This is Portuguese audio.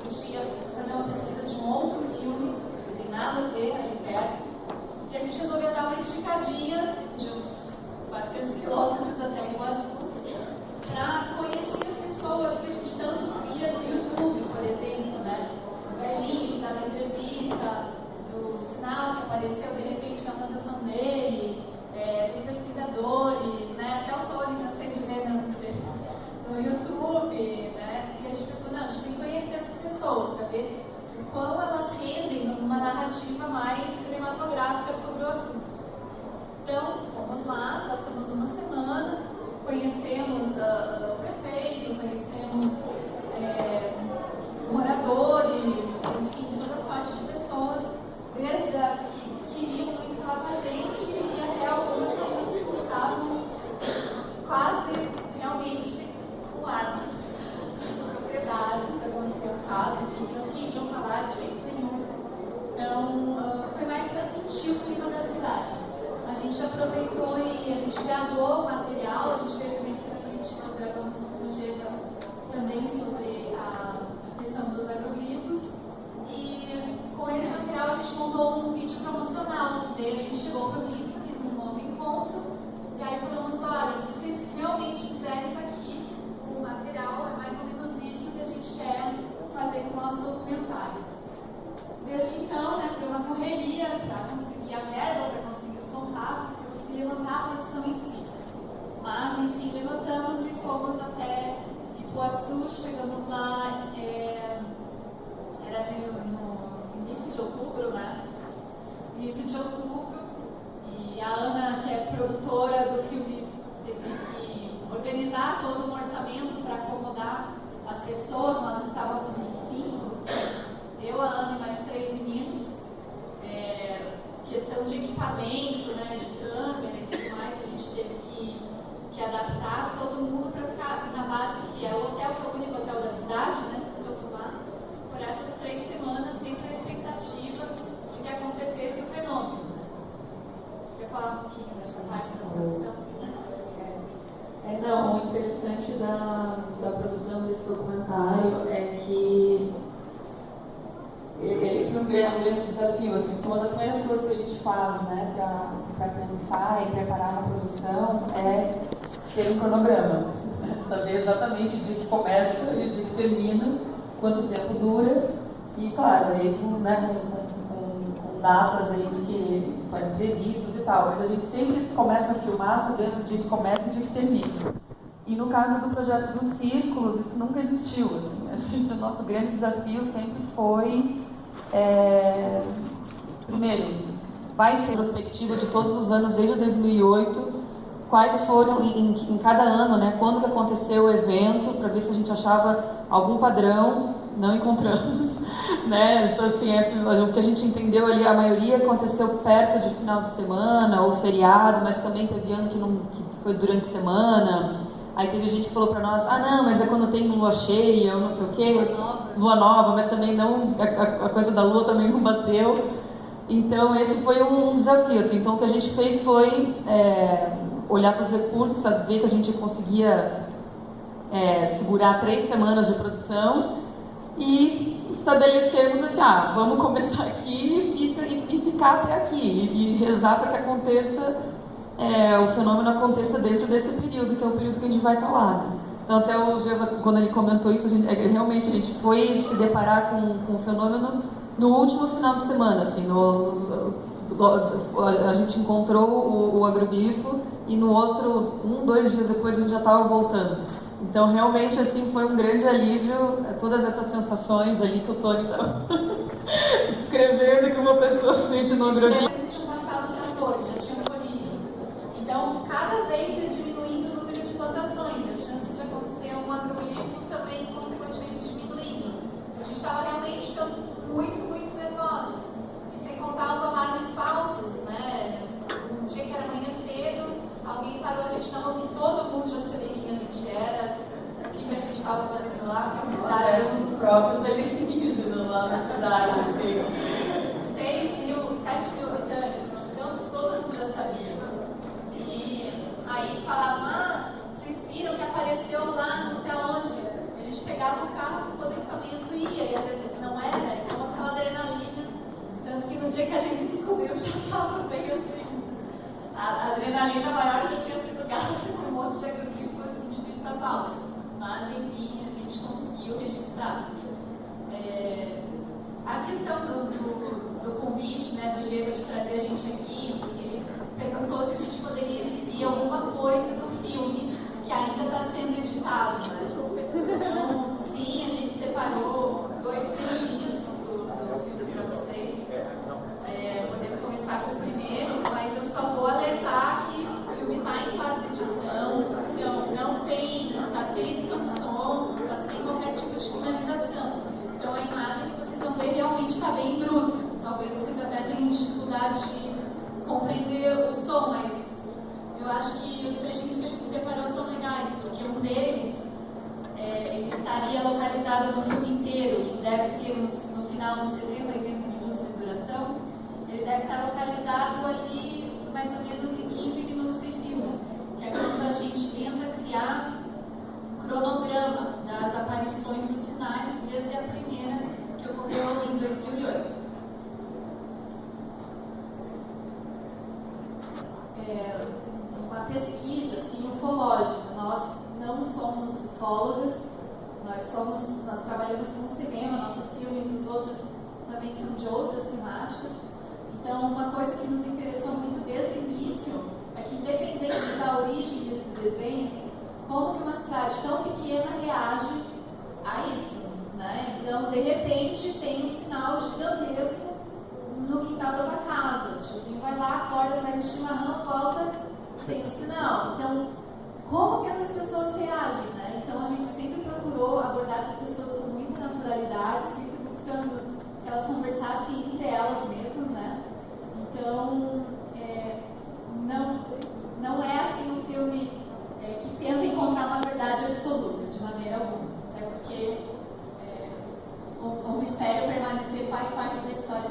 gente ia fazer uma pesquisa de um outro filme, não tem nada a ver ali perto, e a gente resolveu dar uma esticadinha de uns 400 quilômetros até Iguaçu, para conhecer as pessoas que a gente tanto via no YouTube, por exemplo, né? O velhinho que dava entrevista, do Sinal que apareceu de repente na plantação dele, dos pesquisadores, né? Até o Tony cansei de ver nas entrevistas no YouTube, né? E a gente pensou, não, a gente tem que conhecer essas pessoas para ver o quão elas rendem numa narrativa mais cinematográfica sobre o assunto. Então, fomos lá, passamos uma semana, conhecemos o prefeito, conhecemos moradores, enfim, toda sorte de pessoas, desde as que queriam muito falar com a gente e até algumas que nos expulsavam quase realmente com armas nas propriedades, aconteceu o caso, enfim, que não queriam falar de jeito nenhum. Então, foi mais para sentir o clima da cidade. A gente aproveitou e a gente gravou o material, a gente veio também aqui na Curitiba, gravamos com o Geva também sobre a questão dos agroglifos. E com esse material a gente montou um vídeo promocional, que daí a gente chegou para o Vista, num novo encontro, e aí falamos, olha, se vocês realmente quiserem estar aqui, o material é mais ou menos isso que a gente quer fazer com o nosso documentário. Desde então, né, foi uma correria para conseguir a verba, para conseguir os contatos, para conseguir levantar a produção em si. Mas, enfim, levantamos e fomos até Iguaçu, chegamos lá, era no início de outubro, né? Início de outubro, e a Ana, que é produtora do filme, teve que organizar todo um orçamento para acomodar as pessoas, nós estávamos em 5, eu, a Ana e mais 3 meninos, questão de equipamento, né, de câmera e tudo mais, a gente teve que adaptar todo mundo para ficar na base que é o hotel, que é o único hotel da cidade, né, ficamos lá, por essas 3 semanas, sempre a expectativa de que acontecesse o fenômeno. Quer falar um pouquinho dessa parte da produção? Não, o interessante da produção desse documentário é que ele foi um grande desafio, assim, porque uma das primeiras coisas que a gente faz, né, para pensar e preparar uma produção é ter um cronograma, né, saber exatamente de que começa e de que termina, quanto tempo dura, e claro, aí, né, com datas aí que foram previstas e tal, mas a gente sempre começa a filmar sabendo de que começa e de que termina. E no caso do projeto dos círculos, isso nunca existiu. Assim. O nosso grande desafio sempre foi, primeiro, vai ter perspectiva de todos os anos, desde 2008, quais foram, em cada ano, né, quando que aconteceu o evento, para ver se a gente achava algum padrão, não encontramos. Né? Então, assim, o que a gente entendeu ali, a maioria aconteceu perto de final de semana, ou feriado, mas também teve ano que foi durante a semana. Aí teve gente que falou pra nós, não, mas é quando tem lua cheia, ou não sei o quê, lua nova, mas também não, a coisa da lua também não bateu. Então, esse foi um desafio, assim. Então, o que a gente fez foi olhar para os recursos, saber que a gente conseguia segurar 3 semanas de produção e estabelecermos assim, vamos começar aqui e ficar até aqui, e rezar para que aconteça, o fenômeno aconteça dentro desse período, que é o período que a gente vai estar lá. Né? Então, até o Geva, quando ele comentou isso, realmente a gente foi se deparar com o fenômeno no último final de semana, assim, a gente encontrou o agroglifo e no outro, 2 dias depois, a gente já estava voltando. Então, realmente, assim, foi um grande alívio, todas essas sensações ali que o Tony estava descrevendo, que uma pessoa sente no agroglifo. A gente tinha passado o trator, já tinha colhido. Então, cada vez ia diminuindo o número de plantações, a chance de acontecer um agroglifo também, consequentemente, diminuindo. A gente estava realmente ficando muito, muito nervosas. E sem contar os alarmes falsos, né? Um dia que era manhã cedo, alguém parou a gente na rua, que todo mundo já sabia quem a gente era, o que a gente estava fazendo lá, que a cidade eram os próprios alienígenas lá na cidade. 7 mil habitantes, então todo mundo já sabia. E aí falavam, vocês viram que apareceu lá não sei aonde. A gente pegava pegava o carro com todo equipamento e ia, e às vezes não era, então aquela adrenalina. Tanto que no dia que a gente descobriu, já estava bem assim. A adrenalina maior já tinha sido gasta com um monte de agrofito assim, de pista falsa. Mas, enfim, a gente conseguiu registrar. A questão do convite, né, do Geva de trazer a gente aqui, porque ele perguntou se a gente poderia exibir alguma coisa do filme que ainda está sendo editado. Né? Então, sim, a gente separou 2 trechinhos do filme para vocês. Podemos começar com o primeiro, mas eu só vou alertar que o filme está em fase de edição, então não tem, está sem edição de som, está sem qualquer tipo de finalização. Então a imagem que vocês vão ver realmente está bem bruta. Talvez vocês até tenham dificuldade de compreender o som, mas eu acho que os trechinhos que a gente separou são legais, porque um deles ele estaria localizado no filme inteiro, que deve ter no final uns 70, 80 minutos de duração. Ele deve estar localizado ali mais ou menos em 15 minutos de filme, que é quando a gente tenta criar cronograma das aparições dos sinais desde a primeira, que ocorreu em 2008. Uma pesquisa assim, ufológica. Nós não somos ufólogas, nós trabalhamos com cinema, nossos filmes, os outros também são de outras temáticas. Então, uma coisa que nos interessou muito desde o início é que, independente da origem desses desenhos, como que uma cidade tão pequena reage a isso, né? Então, de repente, tem um sinal gigantesco no quintal da tua casa. O tiozinho vai lá, acorda, faz um chimarrão, volta, tem um sinal. Então, como que essas pessoas reagem, né? Então, a gente sempre procurou abordar essas pessoas com muita naturalidade, sempre buscando que elas conversassem entre elas mesmas, né? Então, não é assim um filme que tenta encontrar uma verdade absoluta, de maneira alguma. Até porque o mistério permanecer faz parte da história